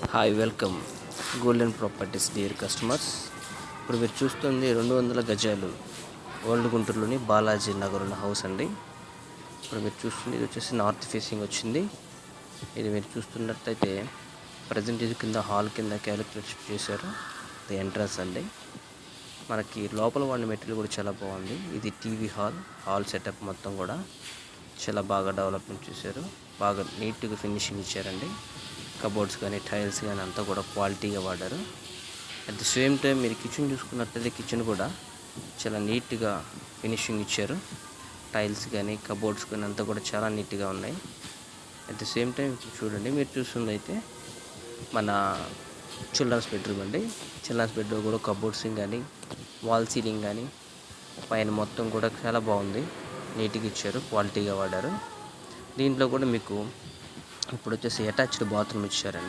Hi welcome golden properties dear customers. ఇప్పుడు మీరు చూస్తుంది 200 గజాలు ఓల్డ్ గుంటూరులోని బాలాజీ నగర్ ఉన్న హౌస్ అండి. ఇప్పుడు మీరు చూస్తుంది ఇది వచ్చేసి నార్త్ ఫేసింగ్ వచ్చింది. ఇది మీరు చూస్తున్నట్టయితే ప్రజెంట్ ఇది కింద హాల్ కింద క్యాలిక్యులేట్ చేశారు. ఇది ఎంట్రన్స్ అండి. మనకి లోపల వాడిన మెటీరియల్ కూడా చాలా బాగుంది. ఇది టీవీ హాల్ సెటప్ మొత్తం కూడా చాలా బాగా డెవలప్మెంట్ చేశారు. బాగా నీట్గా ఫినిషింగ్ ఇచ్చారండి. కబోర్డ్స్ కానీ టైల్స్ కానీ అంతా కూడా క్వాలిటీగా వాడారు. అట్ ది సేమ్ టైం మీరు కిచెన్ చూసుకున్నట్లయితే కిచెన్ కూడా చాలా నీట్గా ఫినిషింగ్ ఇచ్చారు. టైల్స్ కానీ కబోర్డ్స్ కానీ అంతా కూడా చాలా నీట్గా ఉన్నాయి. అట్ ది సేమ్ టైం చూడండి, మీరు చూస్తుంది అయితే మన చిల్డ్రన్స్ బెడ్రూమ్ అండి. చిల్డ్రన్స్ బెడ్రూమ్ కూడా కబోర్డ్స్ కానీ వాల్ సీలింగ్ కానీ పైన మొత్తం కూడా చాలా బాగుంది. నీట్గా ఇచ్చారు, క్వాలిటీగా వాడారు. దీంట్లో కూడా మీకు ఇప్పుడు వచ్చేసి అటాచ్డ్ బాత్రూమ్ ఇచ్చారండి.